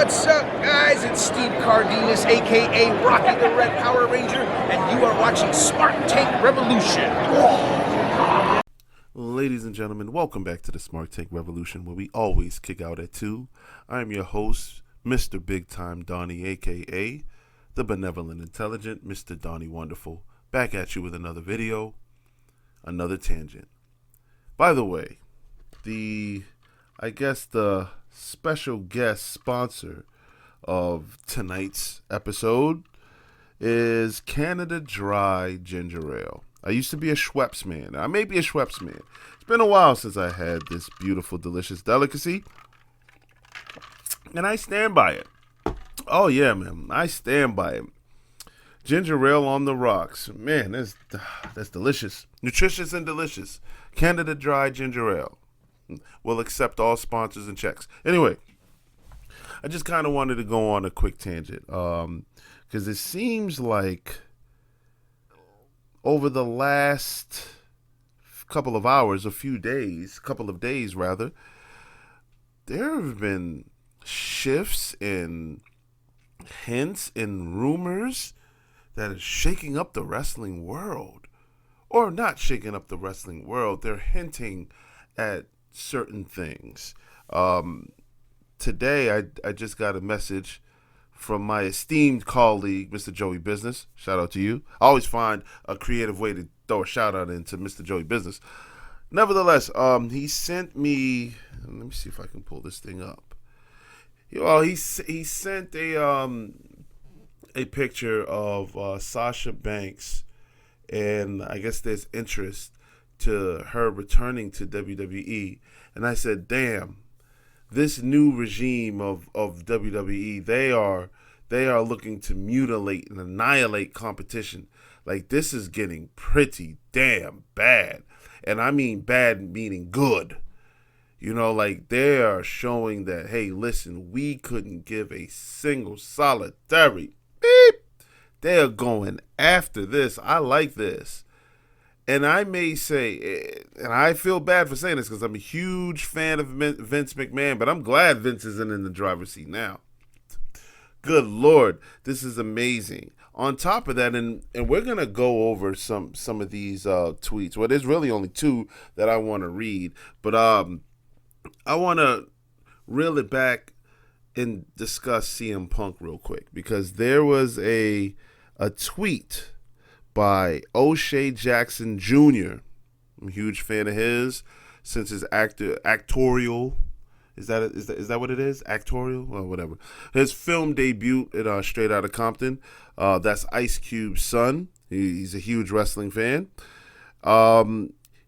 What's up, guys? It's Steve Cardenas, aka Rocky the Red Power Ranger, and you are watching Smart Tank Revolution. Ladies and gentlemen, welcome back to the Smart Tank Revolution, where we always kick out at 2. I am your host, Mr. Big Time Donnie, aka the Benevolent Intelligent Mr. Donnie Wonderful, back at you with another video, another tangent. By the way, the special guest sponsor of tonight's episode is Canada Dry Ginger Ale. I used to be a Schweppes man. I may be a Schweppes man. It's been a while since I had this beautiful, delicious delicacy, and I stand by it. Oh yeah, man, I stand by it. Ginger ale on the rocks, man. That's delicious, nutritious, and delicious. Canada Dry Ginger Ale. We'll accept all sponsors and checks. Anyway, I just kind of wanted to go on a quick tangent because it seems like over the last couple of days, there have been shifts in hints and rumors that is shaking up the wrestling world. Or not shaking up the wrestling world. They're hinting at certain things. Today, I just got a message from my esteemed colleague, Mr. Joey Business. Shout out to you. I always find a creative way to throw a shout out into Mr. Joey Business. Nevertheless, he sent me. Let me see if I can pull this thing up. Well, he sent a picture of Sasha Banks, and I guess there's interest to her returning to WWE. And I said, damn, this new regime of WWE, they are looking to mutilate and annihilate competition. Like, this is getting pretty damn bad. And I mean bad meaning good. You know, like, they are showing that, hey, listen, we couldn't give a single solitary beep. They are going after this. I like this. And I may say, and I feel bad for saying this because I'm a huge fan of Vince McMahon, but I'm glad Vince isn't in the driver's seat now. Good Lord, this is amazing. On top of that, and we're going to go over some of these tweets. Well, there's really only two that I want to read, but I want to reel it back and discuss CM Punk real quick, because there was a tweet by O'Shea Jackson Jr. I'm a huge fan of his since his actorial. Is that what it is? Actorial? Well, whatever. His film debut at Straight Outta Compton. That's Ice Cube's son. He's a huge wrestling fan.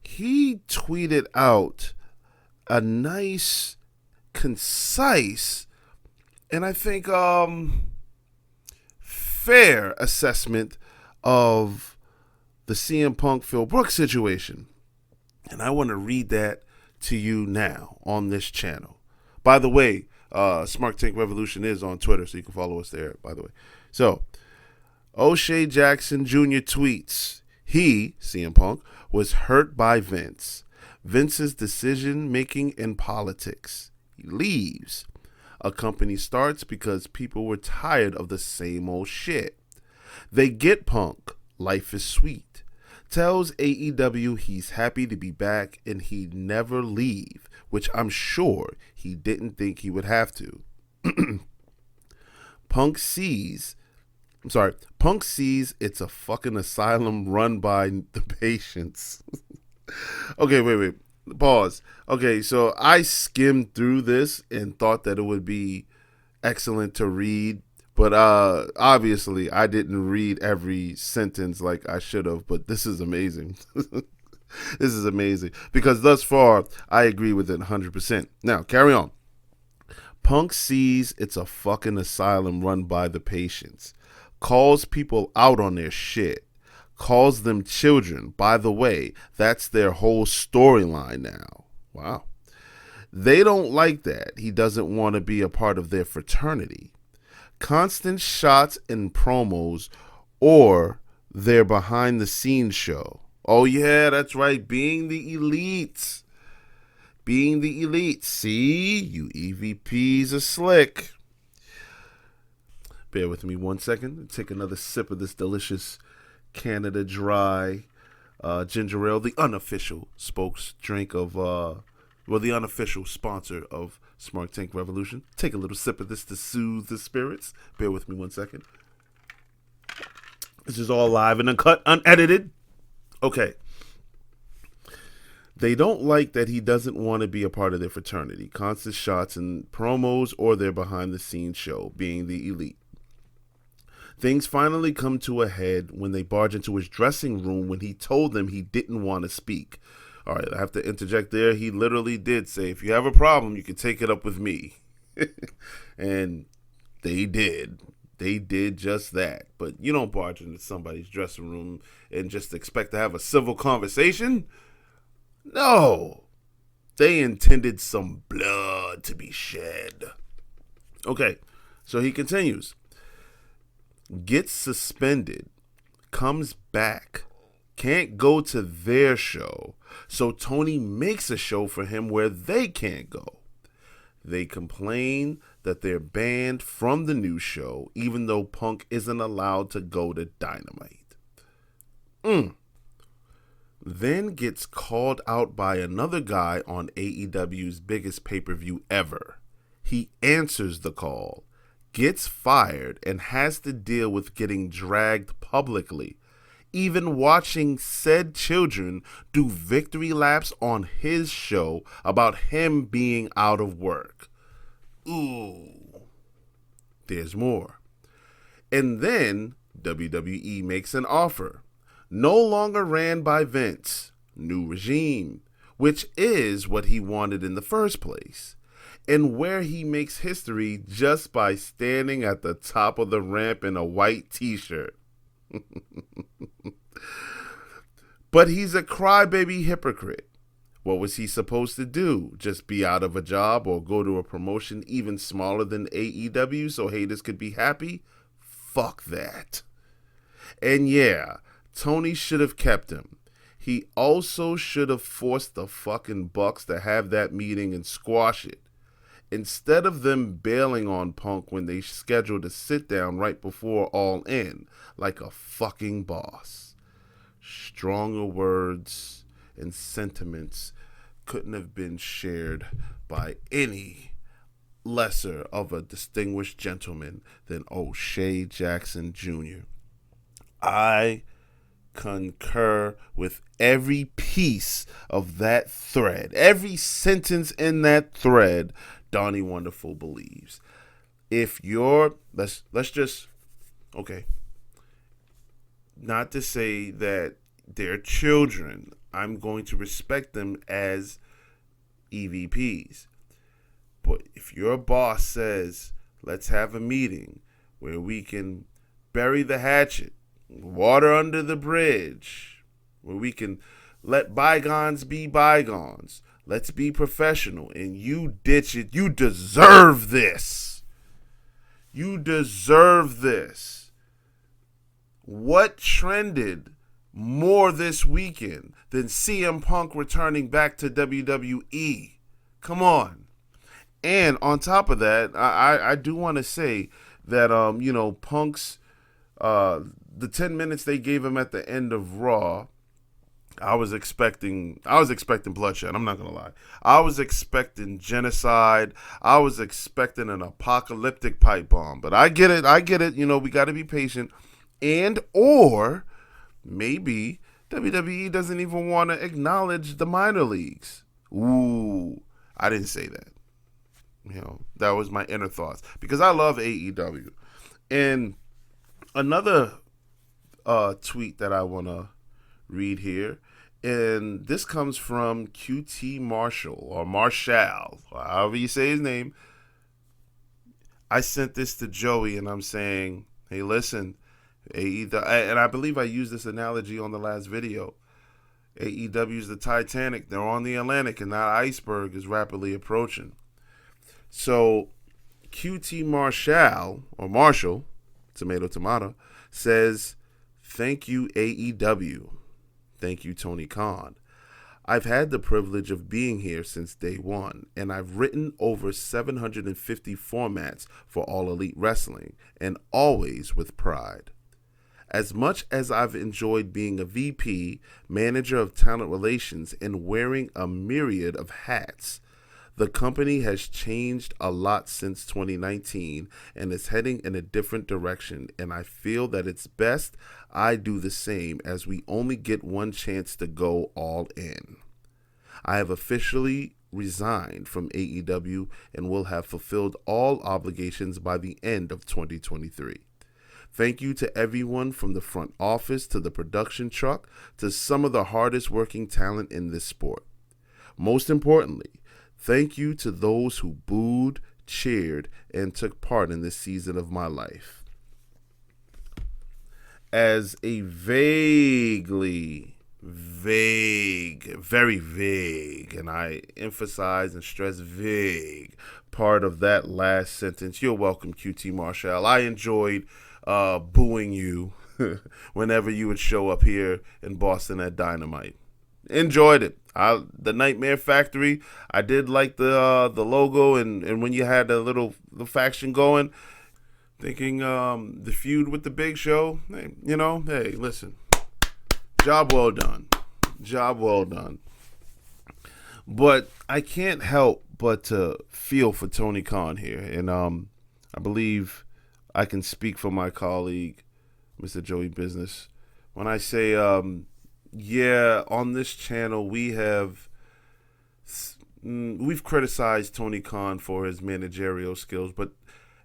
He tweeted out a nice, concise, and I think fair assessment of the CM Punk Phil Brooks situation. And I want to read that to you now on this channel. By the way, Smart Tank Revolution is on Twitter, so you can follow us there, by the way. So, O'Shea Jackson Jr. tweets, he, CM Punk, was hurt by Vince. Vince's decision-making in politics. He leaves. A company starts because people were tired of the same old shit. They get Punk. Life is sweet. Tells AEW he's happy to be back and he'd never leave, which I'm sure he didn't think he would have to. Punk sees it's a fucking asylum run by the patients. Okay, wait. Pause. Okay, so I skimmed through this and thought that it would be excellent to read. But obviously, I didn't read every sentence like I should have. But this is amazing. This is amazing. Because thus far, I agree with it 100%. Now, carry on. Punk sees it's a fucking asylum run by the patients. Calls people out on their shit. Calls them children. By the way, that's their whole storyline now. Wow. They don't like that. He doesn't want to be a part of their fraternity. Constant shots and promos or their behind the scenes show. Oh yeah, that's right. Being the elites. See, you EVPs are slick. Bear with me 1 second. Take another sip of this delicious Canada Dry ginger ale, the unofficial spokes drink of, the unofficial sponsor of Smart Tank Revolution. Take a little sip of this to soothe the spirits. Bear with me 1 second. This is all live and uncut, unedited. Okay. They don't like that he doesn't want to be a part of their fraternity. Constant shots and promos or their behind-the-scenes show, being the elite. Things finally come to a head when they barge into his dressing room when he told them he didn't want to speak. All right, I have to interject there. He literally did say, if you have a problem, you can take it up with me. And they did. They did just that. But you don't barge into somebody's dressing room and just expect to have a civil conversation. No. They intended some blood to be shed. Okay, so he continues. Gets suspended, comes back, can't go to their show, so Tony makes a show for him where they can't go. They complain that they're banned from the new show, even though Punk isn't allowed to go to Dynamite. Then gets called out by another guy on AEW's biggest pay-per-view ever. He answers the call, gets fired, and has to deal with getting dragged publicly. Even watching said children do victory laps on his show about him being out of work. Ooh. There's more. And then WWE makes an offer. No longer ran by Vince. New regime. Which is what he wanted in the first place. And where he makes history just by standing at the top of the ramp in a white t-shirt. But he's a crybaby hypocrite. What was he supposed to do? Just be out of a job or go to a promotion even smaller than AEW so haters could be happy? Fuck that. And yeah, Tony should have kept him. He also should have forced the fucking Bucks to have that meeting and squash it. Instead of them bailing on Punk when they scheduled a sit-down right before All In, like a fucking boss. Stronger words and sentiments couldn't have been shared by any lesser of a distinguished gentleman than O'Shea Jackson Jr. I concur with every piece of that thread, every sentence in that thread Donnie Wonderful believes. If you're, let's just, okay, not to say that they're children. I'm going to respect them as EVPs. But if your boss says, let's have a meeting where we can bury the hatchet, water under the bridge, where we can let bygones be bygones, let's be professional, and you ditch it, you deserve this. You deserve this. What trended more this weekend than CM Punk returning back to WWE? Come on. And on top of that, I do want to say that, Punk's, the 10 minutes they gave him at the end of Raw, I was expecting bloodshed. I'm not going to lie. I was expecting genocide. I was expecting an apocalyptic pipe bomb. But I get it. We got to be patient. And or maybe WWE doesn't even want to acknowledge the minor leagues. Ooh, I didn't say that. That was my inner thoughts. Because I love AEW. And another tweet that I want to read here, and this comes from QT Marshall, or Marshall, however you say his name. I sent this to Joey, and I'm saying, hey, listen, AEW, and I believe I used this analogy on the last video. AEW is the Titanic. They're on the Atlantic, and that iceberg is rapidly approaching. So QT Marshall, or Marshall, tomato, says, thank you, AEW. Thank you, Tony Khan. I've had the privilege of being here since day one, and I've written over 750 formats for All Elite Wrestling, and always with pride. As much as I've enjoyed being a VP, manager of talent relations, and wearing a myriad of hats, the company has changed a lot since 2019 and is heading in a different direction, and I feel that it's best I do the same as we only get one chance to go all in. I have officially resigned from AEW and will have fulfilled all obligations by the end of 2023. Thank you to everyone from the front office to the production truck to some of the hardest working talent in this sport. Most importantly, thank you to those who booed, cheered, and took part in this season of my life. As a very vague, and I emphasize and stress vague part of that last sentence, you're welcome, QT Marshall. I enjoyed booing you whenever you would show up here in Boston at Dynamite. Enjoyed it. The Nightmare Factory, I did like the logo, and when you had the faction going, thinking the feud with the Big Show, hey, listen, job well done. But I can't help but to feel for Tony Khan here, and I believe I can speak for my colleague, Mr. Joey Business, when I say, on this channel we've criticized Tony Khan for his managerial skills, but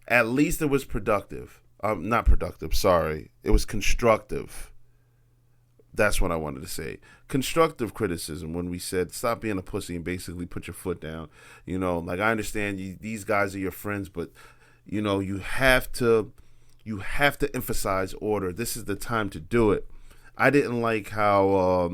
at least it was productive. Not productive, sorry. It was constructive. That's what I wanted to say. Constructive criticism when we said, stop being a pussy and basically put your foot down. I understand these guys are your friends, but, you have to emphasize order. This is the time to do it. I didn't like how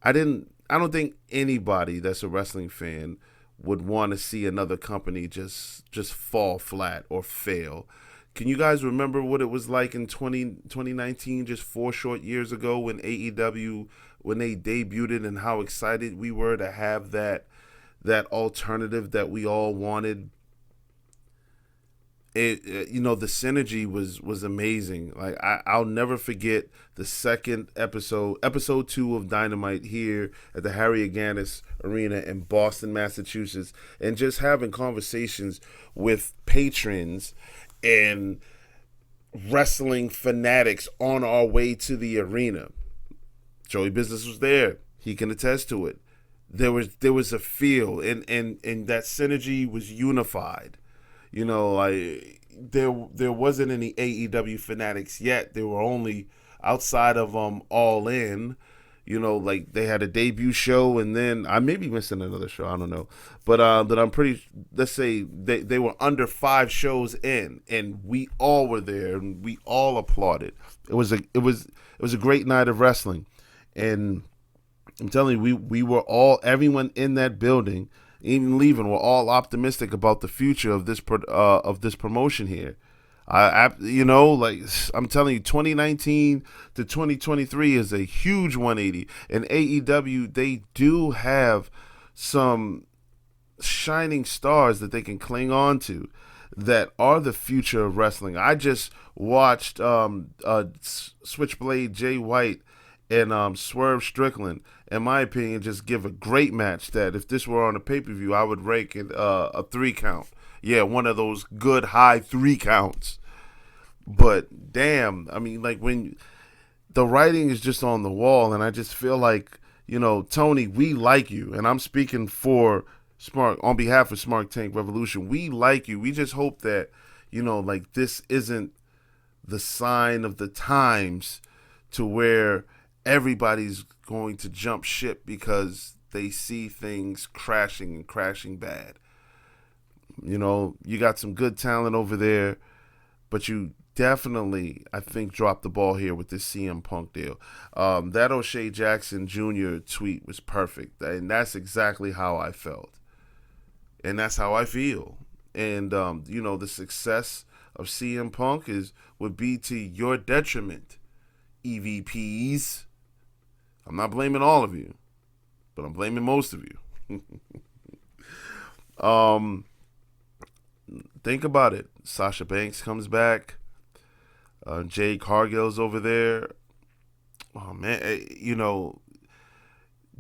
I don't think anybody that's a wrestling fan would want to see another company just fall flat or fail. Can you guys remember what it was like in 2019, just 4 short years ago, when AEW, when they debuted, and how excited we were to have that alternative that we all wanted? The synergy was amazing. Like I'll never forget the second episode 2 of Dynamite here at the Harry Aganis Arena in Boston, Massachusetts, and just having conversations with patrons and wrestling fanatics on our way to the arena. Joey Business was there. He can attest to it. There was a feel, and that synergy was unified. There wasn't any AEW fanatics yet. There were only outside of All In. They had a debut show, and then I may be missing another show. I don't know, but I'm pretty. Let's say they were under 5 shows in, and we all were there, and we all applauded. It was a great night of wrestling, and I'm telling you, we were all, everyone in that building, even leaving, we're all optimistic about the future of this promotion here. I'm telling you, 2019 to 2023 is a huge 180, and AEW, they do have some shining stars that they can cling on to that are the future of wrestling. I just watched Switchblade Jay White and Swerve Strickland, in my opinion, just give a great match that if this were on a pay-per-view, I would rank it a 3 count. Yeah, one of those good high 3 counts. But damn, when the writing is just on the wall, and I just feel like, Tony, we like you, and I'm speaking for on behalf of Smart Tank Revolution. We like you. We just hope that, this isn't the sign of the times to where everybody's going to jump ship because they see things crashing bad. You got some good talent over there, but you definitely, I think, dropped the ball here with this CM Punk deal. That O'Shea Jackson Jr. tweet was perfect, and that's exactly how I felt. And that's how I feel. And, the success of CM Punk would be to your detriment, EVPs. I'm not blaming all of you. but I'm blaming most of you. um, think about it. Sasha Banks comes back. Jade Cargill's over there. Oh man,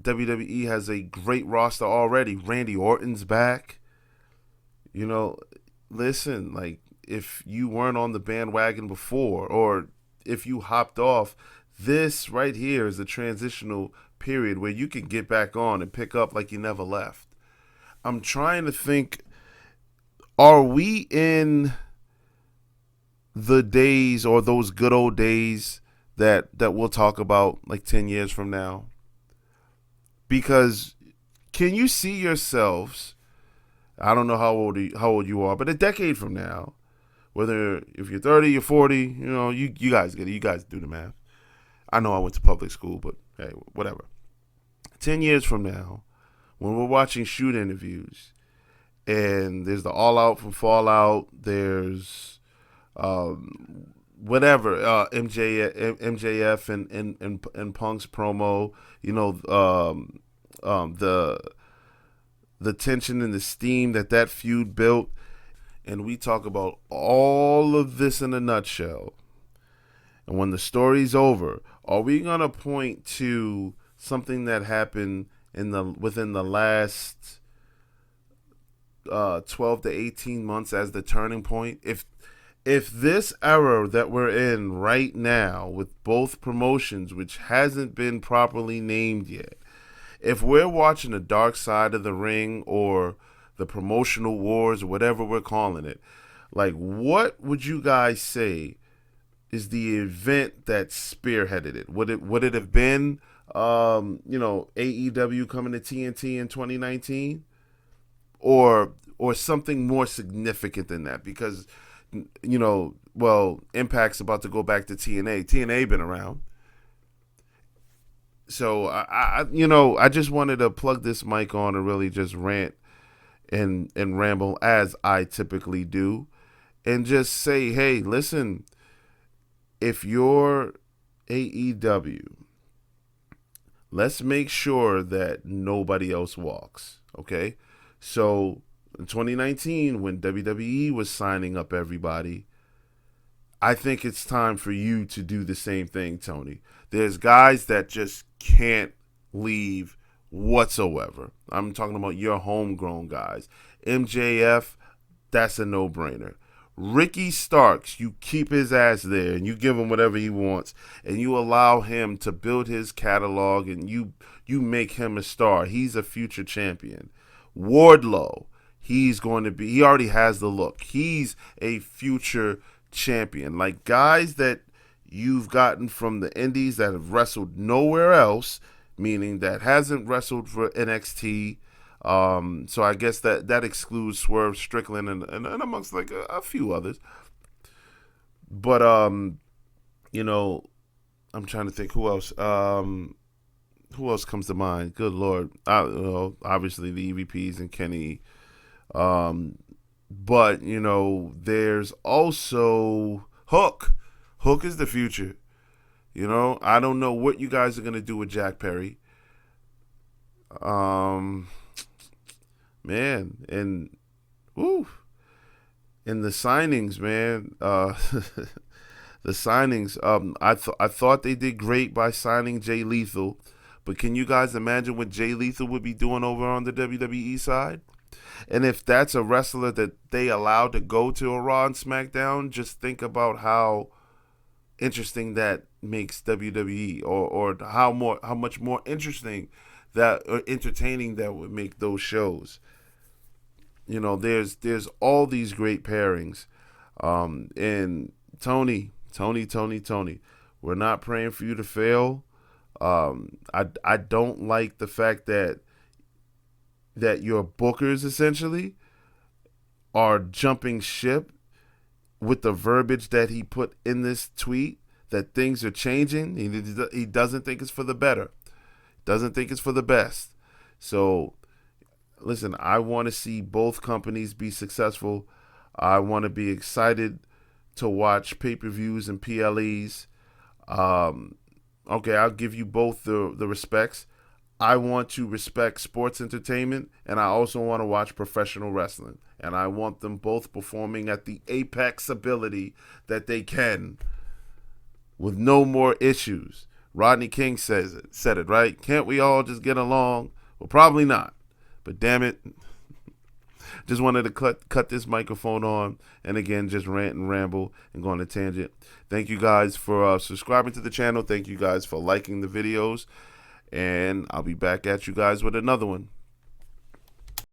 WWE has a great roster already. Randy Orton's back. Listen, like, if you weren't on the bandwagon before, or if you hopped off, this right here is a transitional period where you can get back on and pick up like you never left. I'm trying to think, are we in the days, or those good old days that we'll talk about like 10 years from now? Because can you see yourselves, I don't know how old you are, but a decade from now, whether if you're 30, you're 40, you guys get it. You guys do the math. I know I went to public school, but hey, whatever. 10 years from now, when we're watching shoot interviews, and there's the All Out from Fallout, there's whatever, MJF and Punk's promo, the tension and the steam that feud built, and we talk about all of this in a nutshell. And when the story's over, are we gonna point to something that happened within the last 12 to 18 months as the turning point? If this era that we're in right now with both promotions, which hasn't been properly named yet, if we're watching the dark side of the ring, or the promotional wars, or whatever we're calling it, like, what would you guys say is the event that spearheaded it? Would it have been AEW coming to TNT in 2019, or something more significant than that? Because Impact's about to go back to TNA. TNA been around. So I just wanted to plug this mic on and really just rant and ramble, as I typically do, and just say, hey, listen, if you're AEW, let's make sure that nobody else walks, okay? So in 2019, when WWE was signing up everybody, I think it's time for you to do the same thing, Tony. There's guys that just can't leave whatsoever. I'm talking about your homegrown guys. MJF, that's a no-brainer. Ricky Starks, you keep his ass there and you give him whatever he wants, and you allow him to build his catalog, and you make him a star. He's a future champion. Wardlow, he already has the look. He's a future champion. Like, guys that you've gotten from the indies that have wrestled nowhere else, meaning that hasn't wrestled for NXT. So I guess that excludes Swerve Strickland and amongst like a few others. But I'm trying to think who else. Who else comes to mind? Good Lord. Obviously the EVPs and Kenny. But there's also Hook. Hook is the future. I don't know what you guys are gonna do with Jack Perry. Man, and and the signings, man. The signings. I thought they did great by signing Jay Lethal, but can you guys imagine what Jay Lethal would be doing over on the WWE side? And if that's a wrestler that they allowed to go to a Raw and SmackDown, just think about how interesting that makes WWE, or how much more interesting that, or entertaining that would make those shows. There's all these great pairings, and Tony, we're not praying for you to fail. I don't like the fact that your bookers essentially are jumping ship with the verbiage that he put in this tweet, that things are changing. He doesn't think it's for the better. Doesn't think it's for the best. So, listen, I want to see both companies be successful. I want to be excited to watch pay-per-views and PLEs. Okay, I'll give you both the respects. I want to respect sports entertainment, and I also want to watch professional wrestling. And I want them both performing at the apex ability that they can with no more issues. Rodney King said it, right? Can't we all just get along? Well, probably not. But damn it, just wanted to cut this microphone on, and again, just rant and ramble and go on a tangent. Thank you guys for subscribing to the channel. Thank you guys for liking the videos. And I'll be back at you guys with another one.